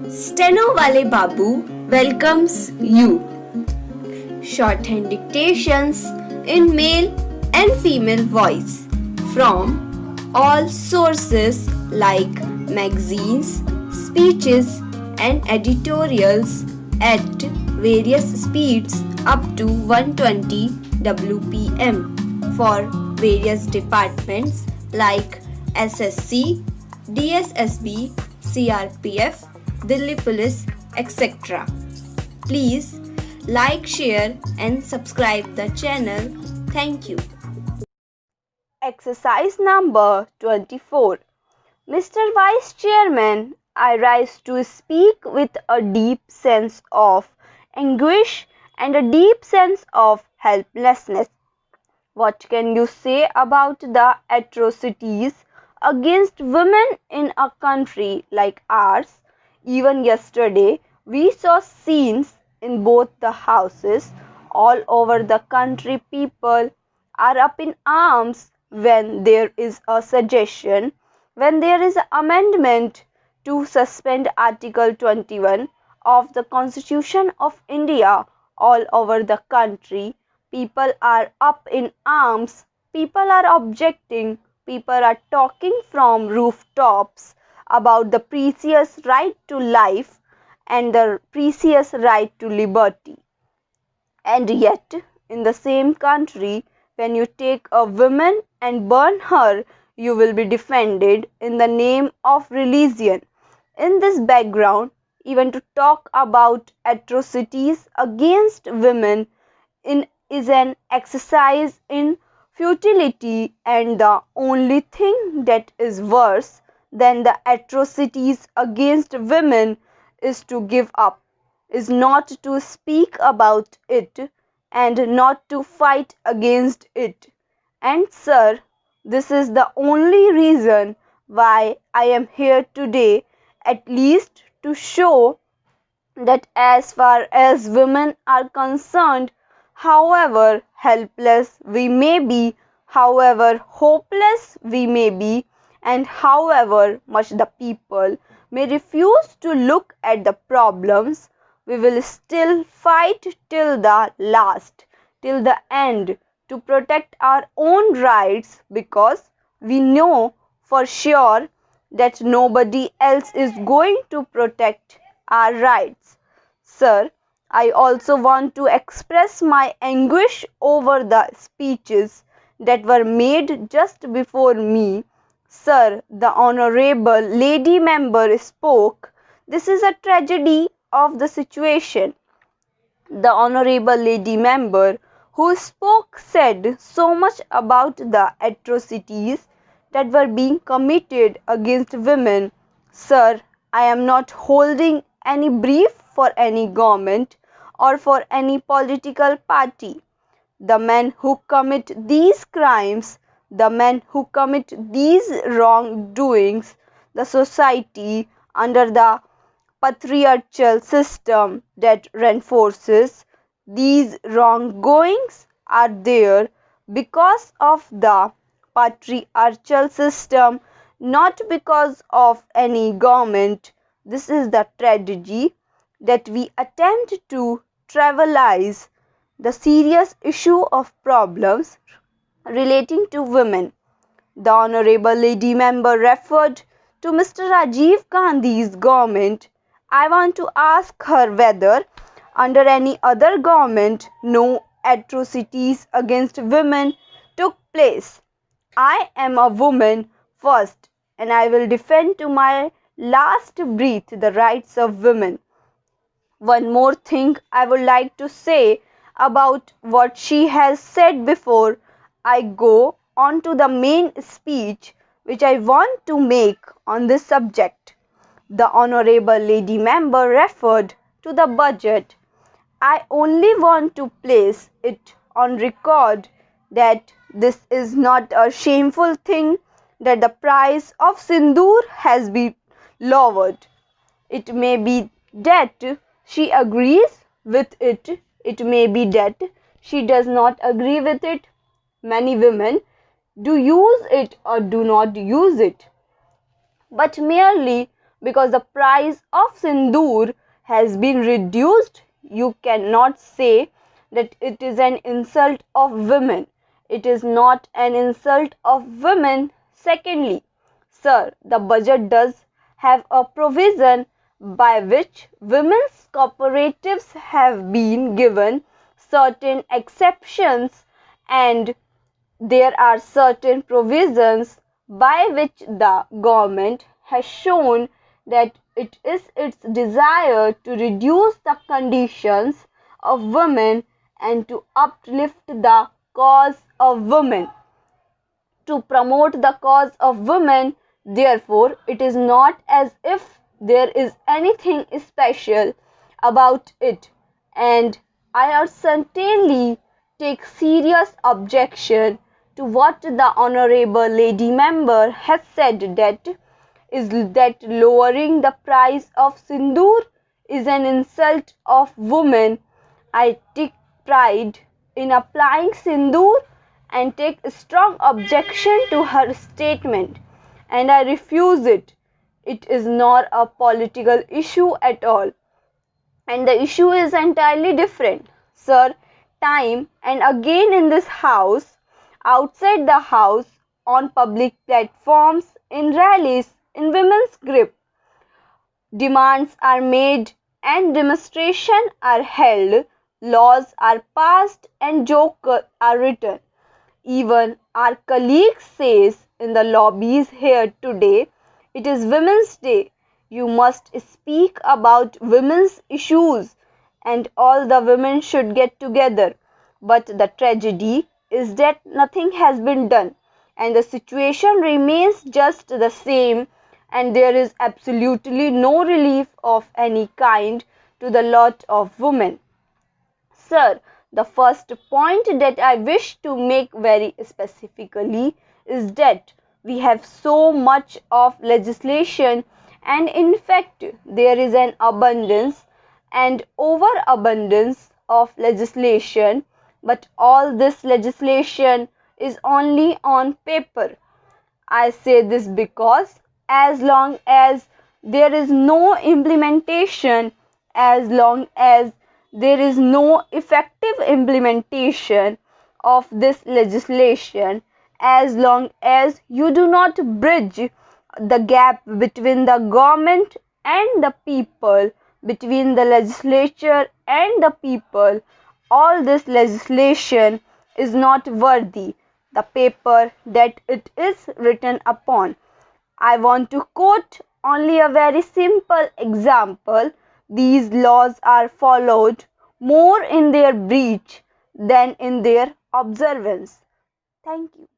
Stenowalebabu welcomes you. Shorthand dictations in male and female voice from all sources like magazines, speeches, and editorials at various speeds up to 120 WPM for various departments like SSC, DSSSB, CRPF, Delhi Police, etc. Please like, share and subscribe the channel. Thank you. Exercise number 24. Mr. Vice Chairman, I rise to speak with a deep sense of anguish and a deep sense of helplessness. What can you say about the atrocities against women in a country like ours? Even yesterday, we saw scenes in both the houses. All over the country, people are up in arms when there is a suggestion, when there is an amendment to suspend Article 21 of the Constitution of India. All over the country, people are up in arms, people are objecting, people are talking from rooftops about the precious right to life and the precious right to liberty. And yet, in the same country, when you take a woman and burn her, you will be defended in the name of religion. In this background, even to talk about atrocities against women is an exercise in futility, and the only thing that is worse than the atrocities against women is to give up, is not to speak about it and not to fight against it. And sir, this is the only reason why I am here today, at least to show that as far as women are concerned, however helpless we may be, however hopeless we may be, and however much the people may refuse to look at the problems, we will still fight till the last, till the end, to protect our own rights, because we know for sure that nobody else is going to protect our rights. Sir, I also want to express my anguish over the speeches that were made just before me. Sir, the Honorable Lady Member spoke. This is a tragedy of the situation. The Honorable Lady Member who spoke said so much about the atrocities that were being committed against women. Sir, I am not holding any brief for any government or for any political party. The men who commit these crimes, the men who commit these wrongdoings, the society under the patriarchal system that reinforces these wronggoings are there because of the patriarchal system, not because of any government. This is the tragedy that we attempt to trivialize the serious issue of problems relating to women. The Honorable Lady Member referred to Mr. Rajiv Gandhi's government. I want to ask her whether under any other government no atrocities against women took place. I am a woman first, and I will defend to my last breath the rights of women. One more thing I would like to say about what she has said before I go on to the main speech which I want to make on this subject. The Honorable Lady Member referred to the budget. I only want to place it on record that this is not a shameful thing that the price of sindoor has been lowered. It may be that she agrees with it, it may be that she does not agree with it. Many women do use it or do not use it. But merely because the price of sindoor has been reduced, you cannot say that it is an insult of women. It is not an insult of women. Secondly, sir, the budget does have a provision by which women's cooperatives have been given certain exceptions, and there are certain provisions by which the government has shown that it is its desire to reduce the conditions of women and to uplift the cause of women, to promote the cause of women. Therefore, it is not as if there is anything special about it, and I certainly take serious objection to what the honorable lady member has said, that lowering the price of sindoor is an insult of women. I take pride in applying sindoor and take strong objection to her statement, and I refuse it. It is not a political issue at all, and the issue is entirely different. Sir, time and again in this house, outside the house, on public platforms, in rallies, in women's group, demands are made and demonstrations are held, laws are passed and jokes are written. Even our colleague says in the lobbies here today, it is Women's Day. You must speak about women's issues and all the women should get together. But the tragedy is that nothing has been done and the situation remains just the same, and there is absolutely no relief of any kind to the lot of women. Sir, the first point that I wish to make very specifically is that we have so much of legislation, and in fact there is an abundance and overabundance of legislation, but all this legislation is only on paper. I say this because as long as there is no implementation, as long as there is no effective implementation of this legislation, as long as you do not bridge the gap between the government and the people, between the legislature and the people, all this legislation is not worthy the paper that it is written upon. I want to quote only a very simple example. These laws are followed more in their breach than in their observance. Thank you.